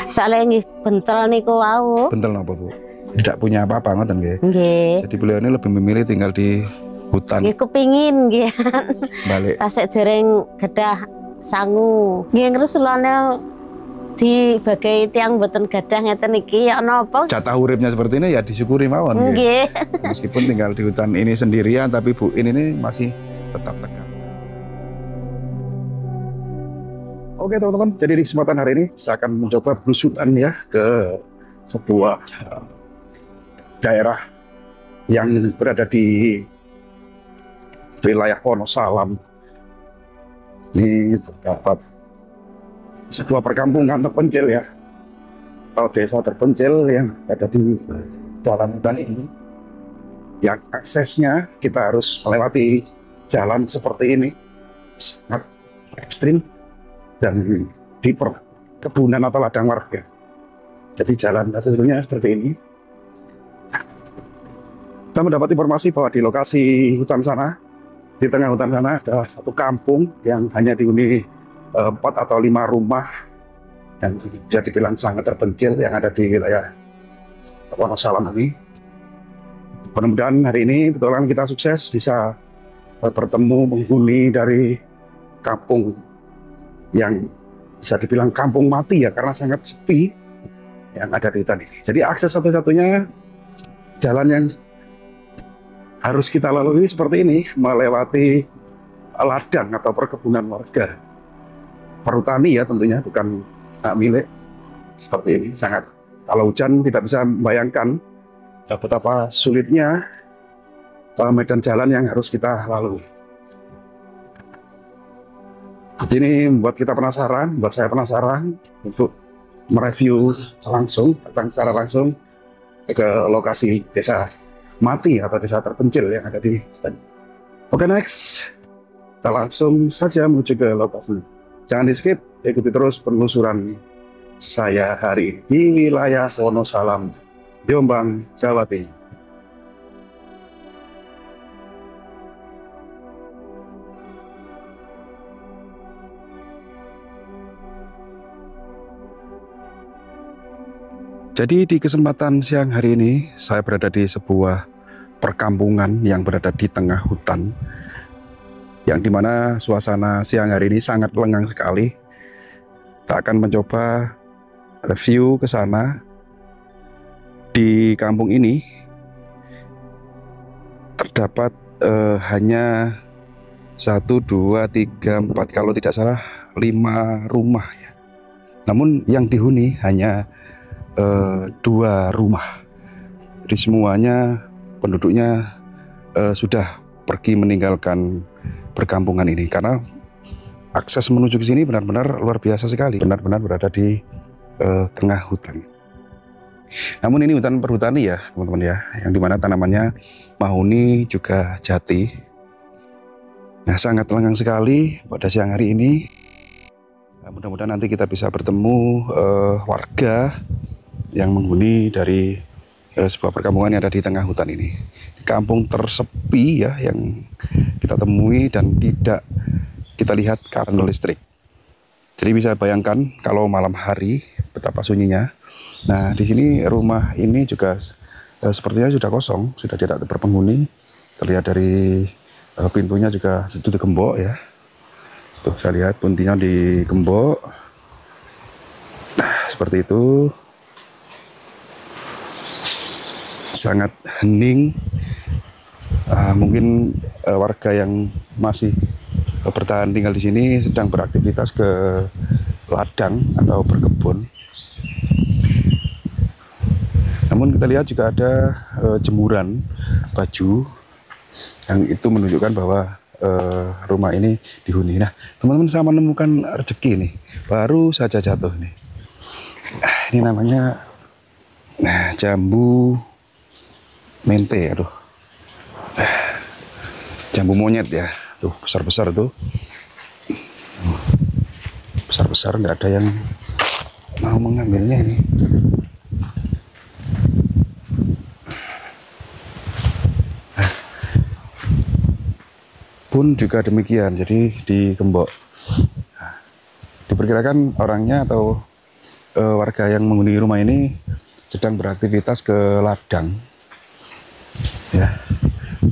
Soalnya nggih bentel niku wau. Bentel napa, Bu? Tidak punya apa-apa ngoten nggih. Nggih. Jadi beliau ini lebih memilih tinggal di hutan. Nggih kepingin nggih. Balik. Tasik dereng gadah sangu. Nggih ngresulane dibagai tiang boten gadah ngeten iki ya napa? Jatah uripnya seperti ini ya disyukuri mawon nggih. Nggih. Meskipun tinggal di hutan ini sendirian tapi Bu In ini masih tetap tegak. Oke teman-teman, jadi di kesempatan hari ini saya akan mencoba belusukan ya ke sebuah daerah yang berada di wilayah Wonosalam. Ini terdapat sebuah perkampungan terpencil ya, atau desa terpencil yang ada di dalam hutan ini. Yang aksesnya kita harus melewati jalan seperti ini, sangat ekstrim dan di perkebunan atau ladang warga. Jadi jalan satunya seperti ini. Kita mendapat informasi bahwa di lokasi hutan sana, di tengah hutan sana ada satu kampung yang hanya dihuni 4 atau 5 rumah yang bisa dibilang sangat terpencil yang ada di wilayah Wonosalam ini. Mudah-mudahan hari ini betulan kita sukses bisa bertemu penghuni dari kampung yang bisa dibilang kampung mati ya, karena sangat sepi yang ada di hutan ini. Jadi akses satu-satunya jalan yang harus kita lalui seperti ini, melewati ladang atau perkebunan warga. Perhutani ya tentunya, bukan hak milik. Seperti ini, sangat, kalau hujan tidak bisa membayangkan betapa sulitnya medan jalan yang harus kita lalui. Ini membuat kita penasaran, buat saya penasaran untuk mereview langsung, datang secara langsung ke lokasi desa mati atau desa terpencil yang ada di sini. Oke, next. Kita langsung saja menuju ke lokasi. Jangan di skip, ikuti terus penelusuran saya hari ini di wilayah Wonosalam, Jombang, Jawa Timur. Jadi di kesempatan siang hari ini saya berada di sebuah perkampungan yang berada di tengah hutan, yang dimana suasana siang hari ini sangat lengang sekali. Kita akan mencoba review ke sana. Di kampung ini terdapat hanya 1, 2, 3, 4 kalau tidak salah 5 rumah ya. Namun yang dihuni hanya 2 rumah. Jadi semuanya penduduknya sudah pergi meninggalkan perkampungan ini karena akses menuju ke sini benar-benar luar biasa sekali, benar-benar berada di tengah hutan. Namun ini hutan perhutani ya teman-teman ya, yang dimana tanamannya mahuni juga jati. Nah, sangat lengang sekali pada siang hari ini. Nah, mudah-mudahan nanti kita bisa bertemu warga yang menghuni dari sebuah perkampungan yang ada di tengah hutan ini. Kampung tersepi ya yang kita temui dan tidak kita lihat kabel listrik. Jadi bisa bayangkan kalau malam hari betapa sunyinya. Nah, di sini rumah ini juga sepertinya sudah kosong, sudah tidak berpenghuni. Terlihat dari pintunya juga sudah digembok ya. Tuh saya lihat pintunya digembok. Nah, seperti itu. Sangat hening. Mungkin warga yang masih bertahan tinggal di sini sedang beraktivitas ke ladang atau berkebun. Namun kita lihat juga ada jemuran baju yang itu menunjukkan bahwa rumah ini dihuni. Nah, teman-teman, saya menemukan rezeki nih, baru saja jatuh nih. Ini namanya jambu mente, aduh, jambu monyet ya, tuh besar-besar tuh, besar-besar, nggak ada yang mau mengambilnya ini. Pun juga demikian, jadi digembok. Diperkirakan orangnya atau warga yang menghuni rumah ini sedang beraktivitas ke ladang, ya,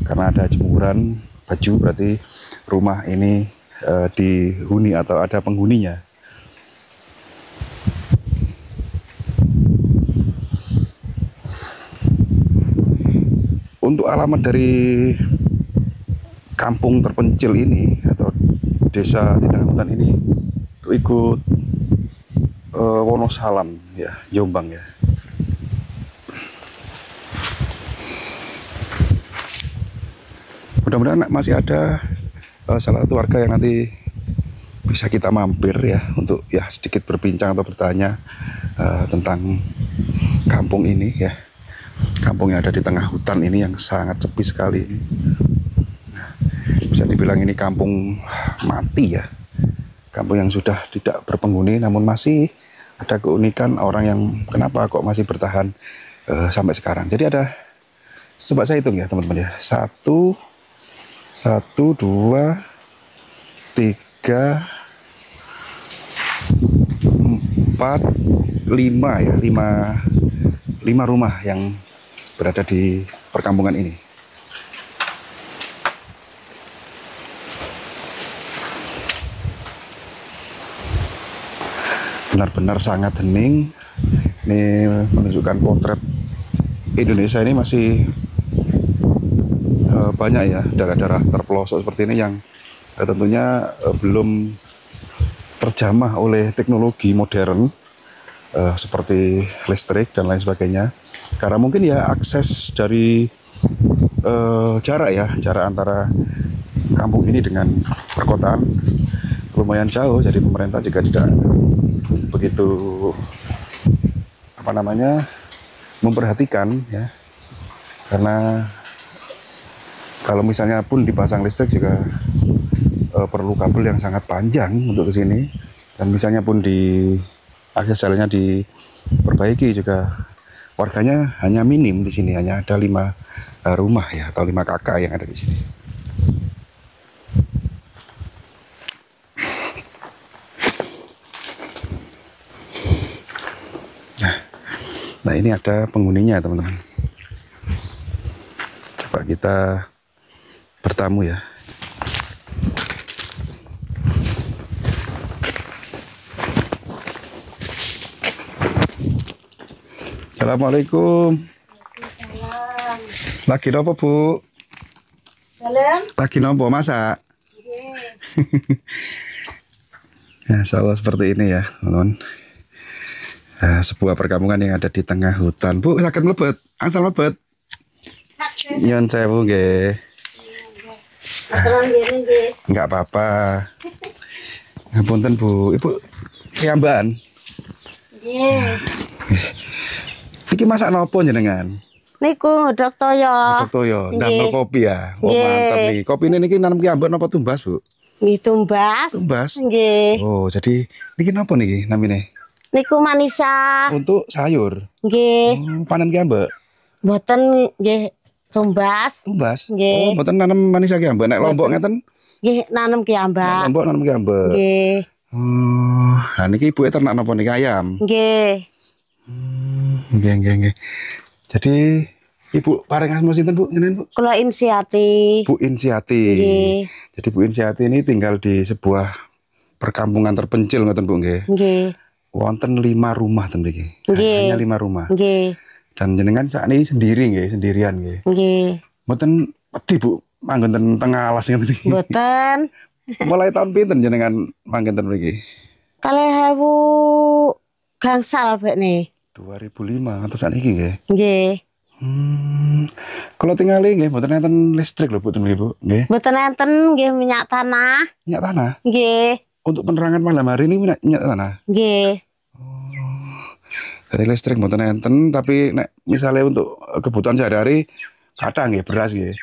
karena ada jemuran baju, berarti rumah ini dihuni atau ada penghuninya. Untuk alamat dari kampung terpencil ini atau desa di tengah hutan ini itu ikut Wonosalam, ya, Jombang, ya. Mudah-mudahan masih ada salah satu warga yang nanti bisa kita mampir, ya, untuk ya sedikit berbincang atau bertanya tentang kampung ini, ya. Kampung yang ada di tengah hutan ini yang sangat sepi sekali ini. Nah, bisa dibilang ini kampung mati, ya. Kampung yang sudah tidak berpenghuni, namun masih ada keunikan orang yang kenapa kok masih bertahan sampai sekarang. Jadi ada, coba saya hitung ya teman-teman, ya. 1, 2, 3, 4, 5, ya, 5 rumah yang berada di perkampungan ini. Benar-benar sangat hening. Ini menunjukkan potret Indonesia ini masih banyak, ya, daerah-daerah terpelosok seperti ini yang tentunya belum terjamah oleh teknologi modern seperti listrik dan lain sebagainya. Karena mungkin ya akses dari jarak antara kampung ini dengan perkotaan lumayan jauh, jadi pemerintah juga tidak begitu memperhatikan, ya, karena kalau misalnya pun dipasang listrik juga perlu kabel yang sangat panjang untuk ke sini, dan misalnya pun di akses jalannya diperbaiki juga warganya hanya minim di sini, hanya ada 5 rumah, ya, atau 5 kakak yang ada di sini. Nah, ini ada penghuninya, teman-teman. Coba kita bertamu, ya. Assalamualaikum. Lagi nopo, Bu? Lagi nopo, masak? Ya, insyaallah seperti ini, ya, teman-teman. Sebuah perkampungan yang ada di tengah hutan. Bu, sakit mlebet, angsal mlebet. Nyon sewu nggih. Enggak apa-apa. Ngapunten, Bu. Ibu kiamban. Nggih. Iki masak nopo jenengan? Niku ndok toyo. Ndok toyo, ndamel kopi, ya. Oh, mantap nih. Kopi ini niki nanem kiamban napa tumbas, Bu? Nggih tumbas. Tumbas. Nggih. Oh, jadi niki napa niki namine? Niku manisa. Untuk sayur. Nggih. Panen kiambak. Mboten nggih tumbas. Tumbas. Nggih. Oh, mboten nanem manisa kiambak. Nek Lombok ngeten? Nggih, nanem kiambak. Lombok nanem kiambak. Nggih. Oh, nah niki ibuke ternak napa niki, ayam? Nggih. Nggih. Jadi Ibu pareng asma sinten, Bu? Ngenen, Bu? Kula Insiati. Bu Insiati. Nggih. Jadi Bu Insiati ini tinggal di sebuah perkampungan terpencil ngoten, Bu, nggih. Nggih. Wonten 5 rumah ten mriki. Nggih. Hanya 5 rumah. Nggih. Dan jenengan sakniki sendiri nggih, sendirian nggih. Nggih. Mboten wedi, Bu, manggon ten tengah alas ngeten iki. Mboten. Mulai tahun pinten jenengan manggon ten mriki? 2000 gangsal bekne. 2005 atau sakniki nggih. Nggih. Kalau tinggali nggih mboten enten listrik lho, Bu, ten mriki, Bu. Nggih. Mboten enten nggih minyak tanah. Minyak tanah. Nggih. Untuk penerangan malam hari ini minyak tanah. Nggih. Dari listrik mboten enten, tapi nek misalnya untuk kebutuhan sehari-hari kadang nggih beras nggih.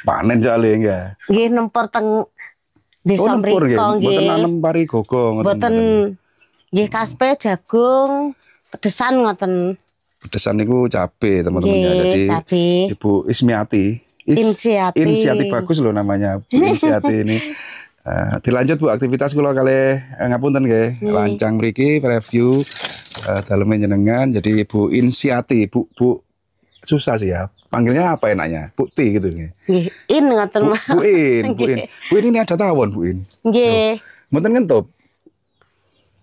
Panen jale nggih. Nggih nempur teng desa nempur nggih. mriko nggih. Mboten nanem pari gogo ngoten. Mboten nggih kaspe jagung, pedesan ngoten. Pedesan niku cabe, teman-teman, ya. Jadi cabe. Ibu Ismiati. Insiati. Insiati bagus loh namanya, Bu Insiati ini. Dilanjut, Bu, aktivitas kula kali ngapunten nggih. Lancang mriki review dalemnya jenengan. Jadi Bu Insiati, Bu susah sih ya. Panggilnya apa enaknya? Bu T gitu nih. Nggih, in ngoten mah. Bu In. Bu In ini ada tawon Bu In. Nggih. Mboten ngentup.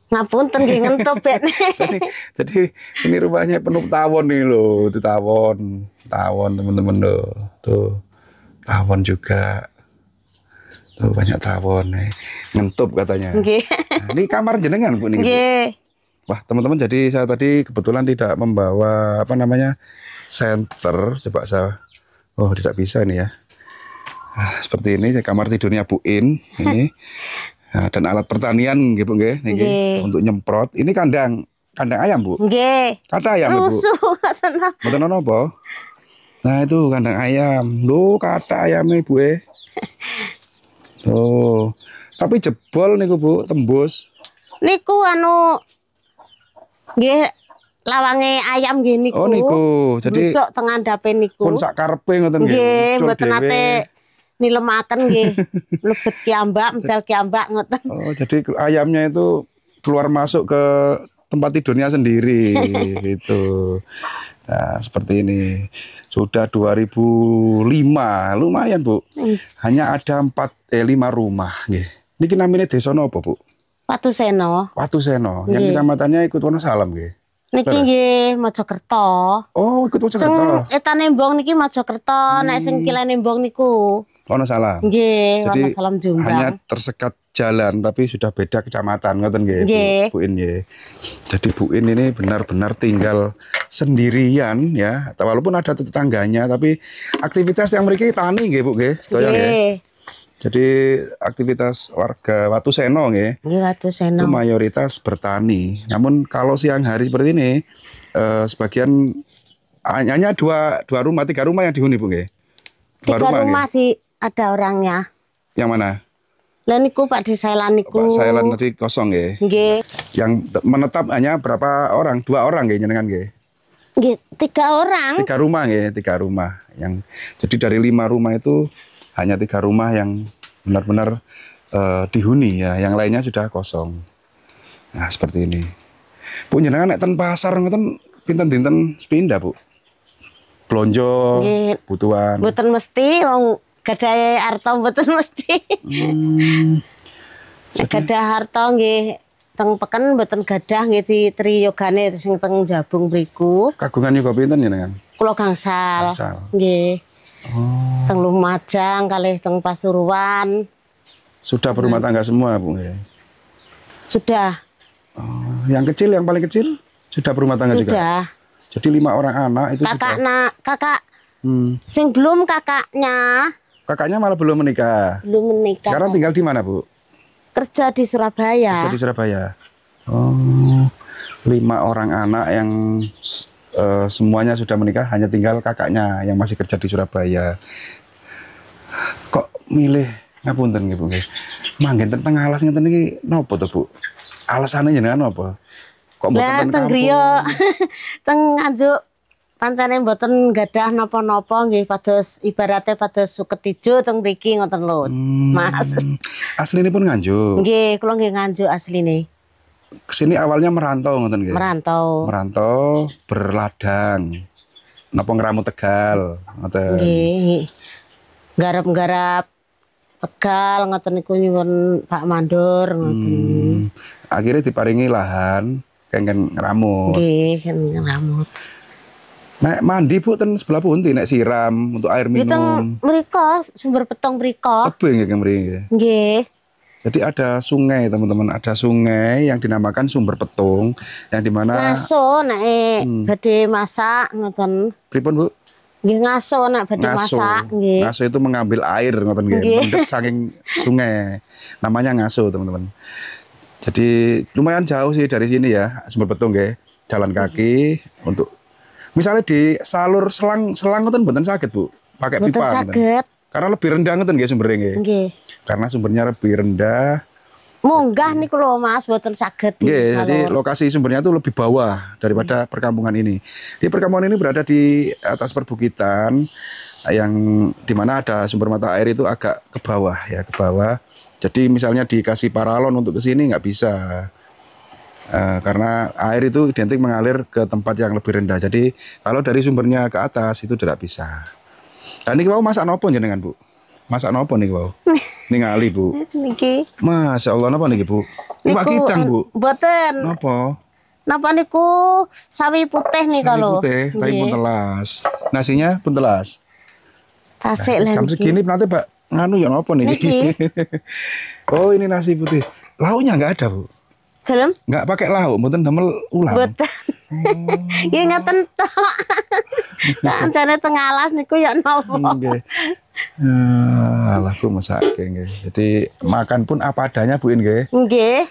Ngapunten nggih ngentop Ben. Jadi ini rumahnya penuh tawon nih loh. Itu tawon teman-teman loh. Tuh tawon juga. Tuh banyak tawon nih. Ngentup katanya. Nggih. Nah, ini kamar jenengan Bu ini. Nggih. Wah teman-teman, jadi saya tadi kebetulan tidak membawa apa namanya senter. Coba saya, oh tidak bisa ini ya. Nah, seperti ini kamar tidurnya Bu In ini. Nah, dan alat pertanian gitu nggih niki untuk nyemprot. Ini kandang ayam Bu. Nggih. Kata ayam Bu. Rusuh ngoten. Mboten ono apa? Nah itu kandang ayam. Loh kata ayamnya Bu Oh, tapi jebol niku Bu, tembus. Niku anu nggih lawange ayam nggih niku. Oh niku. Jadi rusuk teng ngandhape niku. pun sak karepe ngoten nggih. Nggih, Muncul mboten dhewe. nate nilemaken nggih. Mlebet kiambak, medal kiambak ngoten. Oh, jadi ayamnya itu keluar masuk ke tempat tidurnya sendiri gitu. Nah, seperti ini. Sudah 2005, lumayan Bu. Hanya ada 5 rumah nggih. Niki namanya desa napa Bu? Watusena. Watusena. Yang Nggih. kecamatannya ikut Wonosalam nggih. Niki nggih Mojokerto. Oh, ikut Sing Wonosalam. etane Embong niki Mojokerto, nek sing kilene Embong niku Wonosalam. nggih Jadi Wonosalam Jombang. hanya tersekat jalan tapi sudah beda kecamatan ngoten nggih Nggih. Bu In nggih. Jadi Bu In ini benar-benar tinggal sendirian ya, walaupun ada tetangganya tapi aktivitas yang mereka tani nggih Bu nggih, sedaya nggih. Nggih. Jadi aktivitas warga Watusena nggih Nggih Watusena. itu mayoritas bertani. Namun kalau siang hari seperti ini sebagian hanya tiga rumah yang dihuni Bu nggih. Dua 3 rumah nggih. sih ada orangnya. Yang mana? Lah niku Pak Desailan niku. Pak Sailan tadi kosong nggih. Nggih. Yang menetap hanya berapa orang? 2 orang nggih jenengan nggih. Nggih, 3 orang. 3 rumah nggih, 3 rumah. Yang jadi dari 5 rumah itu hanya 3 rumah yang benar-benar dihuni ya, yang lainnya sudah kosong. Nah, seperti ini. Bu jenengan nek ten pasar ngoten pinten dinten sepindah, Bu? Blonjo, Nggih. butuhan. Mboten mesti wong gadahe harta mboten mesti. Nek gadah harta nggih teng peken mboten gadah nggih ditriyogane sing teng Jabung mriku. Kagungan juga pinten jenengan? Kula gangsal. Gangsal. Nggih. Oh, Teng Lumajang kalih teng Pasuruan. sudah berumah tangga semua, Bu nggih. Sudah. Oh, yang kecil, yang paling kecil sudah berumah tangga juga. Sudah. Jadi 5 orang anak itu Kakak Hmm. sing belum kakaknya Kakaknya malah belum menikah. belum menikah. Sekarang tinggal di mana, Bu? Kerja di Surabaya. Kerja di Surabaya. Oh, 5 orang anak yang semuanya sudah menikah, hanya tinggal kakaknya yang masih kerja di Surabaya. Kok milih ngapunten nggih, Bu nggih. Manggen teng alas ngeten iki napa to, Bu? Alasane jenengan napa? Kok mboten Lah teng teng kampung? griya teng Nganjuk pancene mboten gadah napa-napa nggih pados ibarate pados suket ijo teng mriki ngoten lho. Mas. Asline pun Nganjuk. Nggih, kula nggih Nganjuk asline. Kesini awalnya merantau ngoten nggih. Merantau. Merantau berladang. Napa ngeramu Tegal ngoten. Nggih. Garap-garap Tegal ngoten niku nyuwun Pak Mandor ngoten. Akhirnya diparingi lahan kengken ngramut. Nggih, kan ngeramut. Nek mandi Bu ten sebelah pundi nek siram untuk air Nggih teng minum. mriko sumber petong mriko. Tebing nggih mriki. Nggih. Jadi ada sungai teman-teman, ada sungai yang dinamakan Sumber Petung yang dimana Ngaso nek badhe masak ngoten. pripun Bu? Nggih ngaso nek badhe Ngaso. masak nggih. Ngaso itu mengambil air ngoten nggih, Nggih. mendhet saking sungai. Namanya ngaso teman-teman. Jadi lumayan jauh sih dari sini ya, Sumber Petung nggih. Jalan kaki untuk misalnya di salur selang ngoten mboten saged Bu, pakai Mboten pipa ngoten. saged. Karena lebih rendah ngoten nggih sumbernya nggih. Nggih. Karena sumbernya lebih rendah. Munggah niku lho Mas, mboten saged di Nggih, jadi salur. lokasi sumbernya itu lebih bawah daripada perkampungan ini. Di perkampungan ini berada di atas perbukitan yang dimana ada sumber mata air itu agak ke bawah ya, ke bawah. Jadi misalnya dikasih paralon untuk ke sini nggak bisa. Karena air itu identik mengalir ke tempat yang lebih rendah. Jadi kalau dari sumbernya ke atas itu tidak bisa. Nah ini mau masak nopo jenengan Bu? Masak nopo nih wow? Ningali Bu. Niki. Masya Allah nopo nih Bu? Iwak Niku kitang Bu. boten. Nopo? Napa niku sawi putih nih Sawi kalau. putih, tapi pun Nggih. telas. Nasinya pun telas. Tasik lah Jam niki. segini nanti Pak nganu ya nopo nih? Niki. Oh ini nasi putih. Lauknya nggak ada Bu. Dalem Nggak pakai lauk, mboten damel ulam. boten. Ya ngaten tok. Kancane teng alas niku ya napa. Nggih. Alah Bu masake nggih. Jadi makan pun apa adanya Bu nggih. Nggih.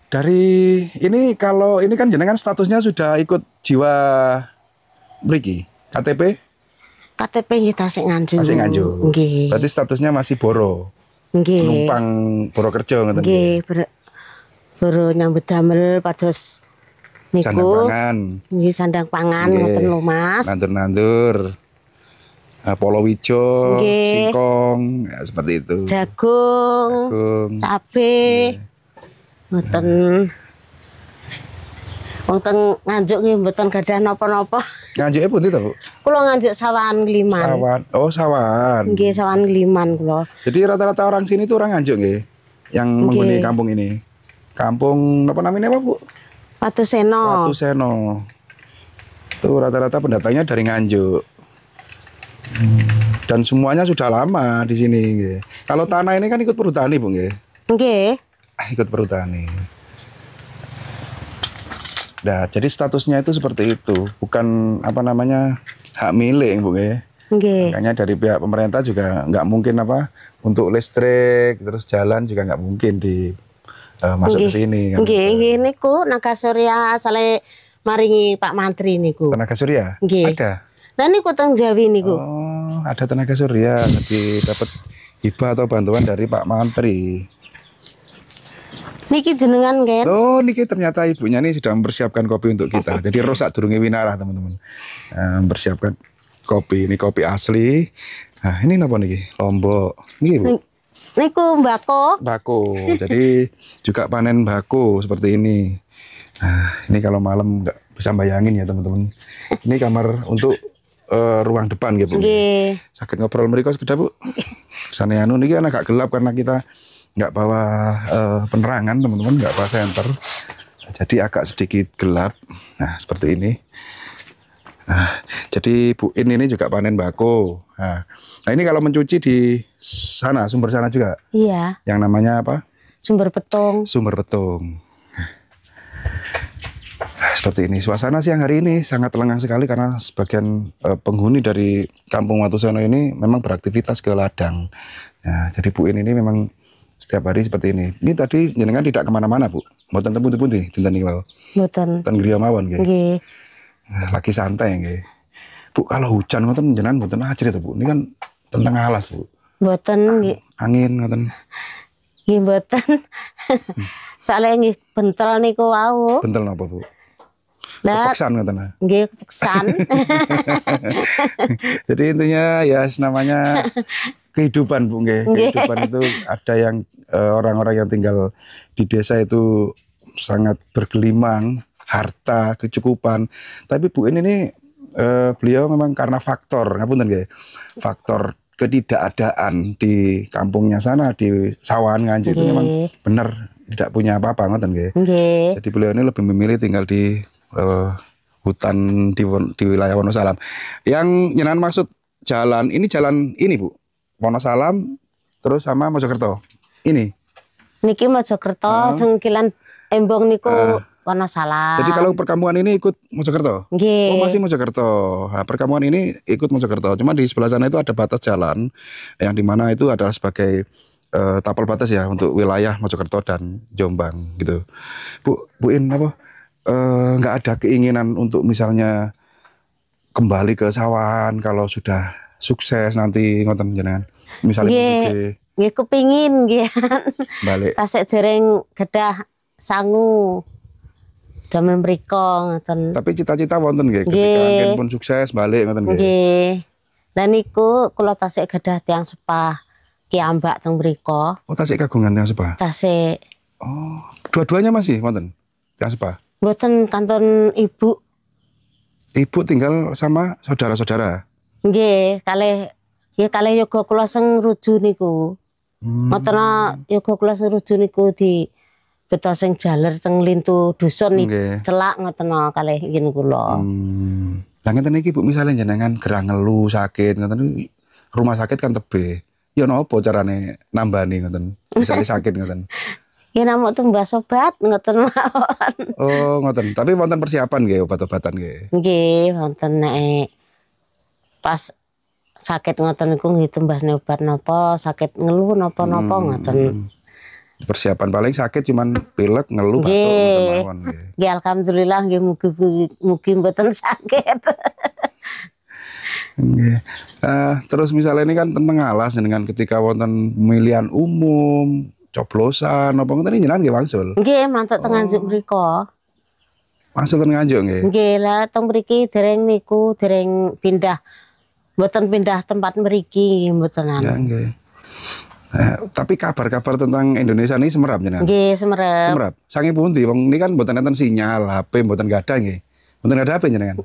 Dari ini kalau ini kan jenengan statusnya sudah ikut jiwa mriki. KTP KTP nggih tasik Nganjuk. masih Nganjuk. Nggih. Berarti statusnya masih boro. Nggih. Penumpang boro kerja ngoten nggih. Nggih, baru nyambut damel pados Sandang niku. pangan, Nggih sandang pangan Nggih. ngoten lho Mas. nandur-nandur. Polowijo, Nggih. singkong, ya, seperti itu. Jagung, Jagung. cabe. Ngoten. Wong teng Nganjuk nggih mboten gadah napa-napa. Nganjuke pundi to, Bu? Kula Nganjuk Sawan Ngeliman. Sawan. Oh, Sawan. Nggih Sawan Ngeliman kula. Jadi rata-rata orang sini tuh orang Nganjuk nggih. Yang menghuni kampung ini. Kampung apa namanya, Pak, Bu? Patuseno. Watu Seno. Itu rata-rata pendatangnya dari Nganjuk. Dan semuanya sudah lama di sini nggih. Kalau tanah ini kan ikut perhutani, Bu nggih. Nggih. Ikut perhutani. Nah, jadi statusnya itu seperti itu, bukan apa namanya hak milik, Bu nggih. Nggih. Makanya dari pihak pemerintah juga nggak mungkin apa untuk listrik terus jalan juga nggak mungkin di masuk ke sini kan. Nggih, nggih niku Naga Surya asale maringi Pak Mantri niku. Tenaga surya Nggih. ada. Lah niku teng Jawi niku. Oh, ada tenaga surya, jadi dapat hibah atau bantuan dari Pak Mantri. Niki jenengan kan? Oh, niki ternyata ibunya nih sudah mempersiapkan kopi untuk kita. Jadi rosak durunge winarah teman-teman. Mempersiapkan kopi. Ini kopi asli. Nah, ini apa niki? Lombok. Niki Bu. Niku mbako. Bako. Jadi juga panen bako seperti ini. Nah, ini kalau malam nggak bisa bayangin ya teman-teman. Ini kamar untuk ruang depan gitu. Nggih. Sakit ngobrol mereka sekedar Bu. Sana anu niki kan agak gelap karena kita nggak bawa penerangan teman-teman, nggak bawa senter. Jadi agak sedikit gelap. Nah seperti ini. Nah, jadi Bu In ini juga panen bako. Nah ini kalau mencuci di sana, sumber sana juga. Iya. Yang namanya apa? Sumber petung. Sumber petung. Nah, seperti ini. Suasana siang hari ini sangat lengang sekali karena sebagian penghuni dari Kampung Watuseno ini memang beraktivitas ke ladang. Nah, jadi Bu In ini memang setiap hari seperti ini. Ini tadi jenengan tidak kemana-mana Bu. Mboten tempuh-tempuh nih, dinten iki wae. Mboten. Ten griya mawon nggih. Nggih. Nah, lagi santai nggih. Bu, kalau hujan ngoten jenengan mboten ajrit to, Bu. Ini kan tentang alas, Bu. Mboten nggih. Angin ngoten. Nggih mboten. Soale nggih bentel niku wau. Bentel napa, Bu? Lah Kepeksan ngoten. nggih kepeksan. Jadi intinya ya namanya kehidupan Bu nggih. Kehidupan itu ada yang orang-orang yang tinggal di desa itu sangat bergelimang, harta, kecukupan. Tapi Bu In ini beliau memang karena faktor, ngapunten nggih. Faktor ketidakadaan di kampungnya sana di Sawan Nganjuk itu memang benar tidak punya apa-apa ngoten nggih. Nggih. Jadi beliau ini lebih memilih tinggal di hutan di wilayah Wonosalam. Yang jenengan maksud jalan ini Bu. Wonosalam terus sama Mojokerto. Ini. Niki Mojokerto sengkilan embong niku Wonosalam. Jadi kalau perkampungan ini ikut Mojokerto? Nggih. Oh masih Mojokerto. Nah, perkampungan ini ikut Mojokerto. Cuma di sebelah sana itu ada batas jalan yang dimana itu adalah sebagai tapal batas ya untuk wilayah Mojokerto dan Jombang gitu. Bu In apa? Nggak ada keinginan untuk misalnya kembali ke Sawan kalau sudah sukses nanti ngoten jenengan. Misalnya nggih kepingin nggih. balik. Tasik dereng kedah sangu. Damen mriko ngoten. Tapi cita-cita wonten nggih ketika mungkin pun sukses balik ngoten nggih. Nggih. Lah niku kula tasik kedah tiyang sepah kiambak teng mriko. Oh tasik kagungan yang sepah. Tasik. Oh, dua-duanya masih wonten. Yang sepa. Mboten kantun ibu. Ibu tinggal sama saudara-saudara. Nggih, kalih yoga kula sing ruju niku. Ngoten yoga kula sing ruju niku di beto sing jaler teng lintu dusun Nggih. celak ngoten kalih nggen kula. Lah ngeten iki Bu, misalnya jenengan gerah ngelu sakit ngoten rumah sakit kan tebe. Ya napa carane nambani ngoten? Misale sakit ngoten. Ya namung tumbas obat ngoten mawon. Oh, ngoten. Tapi wonten persiapan nggih obat-obatan nggih. Nggih, wonten nek pas sakit ngoten niku nggih tumbasne obat napa, sakit ngelu napa-napa ngoten. Persiapan paling sakit cuman pilek, ngelu, batuk Nggih. ngoten mawon nggih. Nggih alhamdulillah nggih mugi mboten sakit. Nggih. Terus misalnya ini kan tentang alas dengan ketika wonten pemilihan umum, coblosan apa ngoten iki jenengan nggih wangsul. Nggih, mantuk teng Nganjuk mriku. Wangsul ten Nganjuk nggih. Nggih, lah teng mriki dereng niku dereng pindah. Mboten pindah tempat mriki nggih mboten Ya nggih. Tapi kabar-kabar tentang Indonesia ini semerap jenengan. Nggih, semerep. Semerap. Saking pundi wong ini kan mboten enten sinyal, HP mboten gadah nggih. Mboten gadah HP jenengan.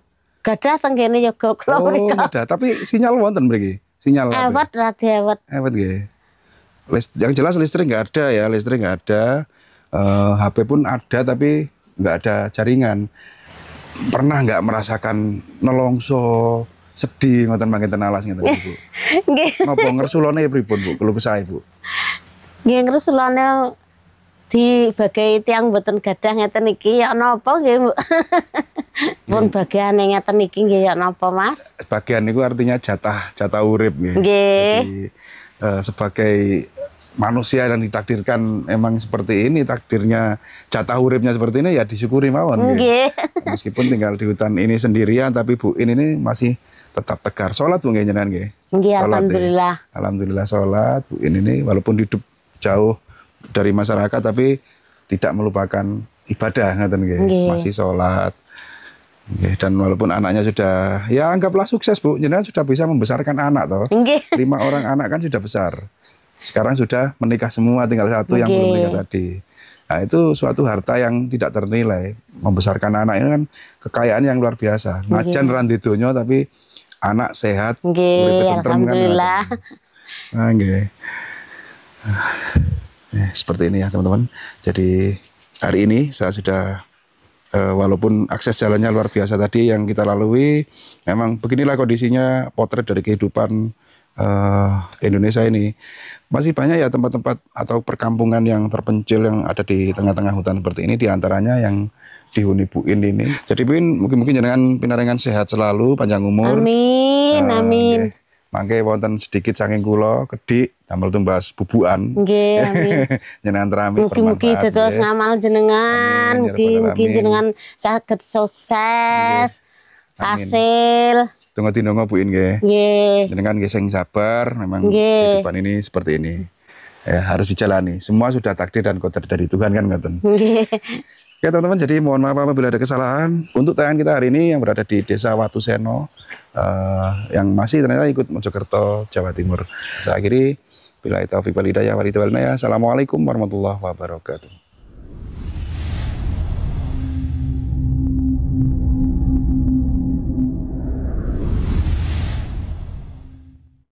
Gadah teng kene yoga kula Oh, mriku. gadah, tapi sinyal wonten mriki. Sinyal HP. Ewet rada ewet. Ewet nggih. Yang jelas listrik nggak ada ya, listrik nggak ada. HP pun ada tapi nggak ada jaringan. Pernah nggak merasakan nelongso, sedih ngoten mangketen alas ngeten Bu? Nggih. Napa ngersulane pripun Bu? Keluh kesah Bu. Nggih ngresulane di bagai tiang mboten gadah ngeten iki ya napa nggih Bu. Pun bagiane ngeten iki nggih ya napa Mas? Bagian niku artinya jatah urip nggih. Nggih. Jadi sebagai manusia yang ditakdirkan emang seperti ini, takdirnya jatah uripnya seperti ini ya disyukuri mawon nggih. Nggih. Meskipun tinggal di hutan ini sendirian tapi Bu ini masih tetap tegar. Sholat Bu nggih jenengan nggih. Nggih Sholat, alhamdulillah. ya. Alhamdulillah sholat Bu ini walaupun hidup jauh dari masyarakat tapi tidak melupakan ibadah ngoten nggih. Nggih. Masih sholat. Nggih, dan walaupun anaknya sudah ya anggaplah sukses Bu, jenengan sudah bisa membesarkan anak toh. Nggih. 5 orang anak kan sudah besar. Sekarang sudah menikah semua, tinggal satu yang belum menikah tadi. Nah, itu suatu harta yang tidak ternilai. Membesarkan anak ini kan kekayaan yang luar biasa. Najan randi donya tapi anak sehat, Nggih, alhamdulillah. Nah, nggih. Seperti ini ya teman-teman. Jadi hari ini saya sudah walaupun akses jalannya luar biasa tadi yang kita lalui, memang beginilah kondisinya potret dari kehidupan Indonesia ini. Masih banyak ya tempat-tempat atau perkampungan yang terpencil yang ada di tengah-tengah hutan seperti ini, diantaranya yang dihuni Bu In ini. Jadi Bu In mungkin jangan pinarengan sehat selalu, panjang umur. Amin, amin. Mangke wonten sedikit saking kula kedik damel tumbas bubukan. Nggih, amin. Jenengan terami Mugi-mugi bermanfaat, dados nggih. ngamal jenengan, Amin, ya rabbal mugi-mugi alamin. jenengan saged sukses, hasil. Tunggu tinongo Bu In nggih. Nggih. Jenengan nggih sing sabar, memang Nggih. kehidupan ini seperti ini. Ya, harus dijalani. Semua sudah takdir dan qadar dari Tuhan kan ngoten. Nggih. Oke teman-teman, jadi mohon maaf apabila ada kesalahan. Untuk tayangan kita hari ini yang berada di Desa Watuseno, yang masih ternyata ikut Mojokerto, Jawa Timur. Saya akhiri, billahi taufiq wal hidayah, Assalamualaikum warahmatullahi wabarakatuh.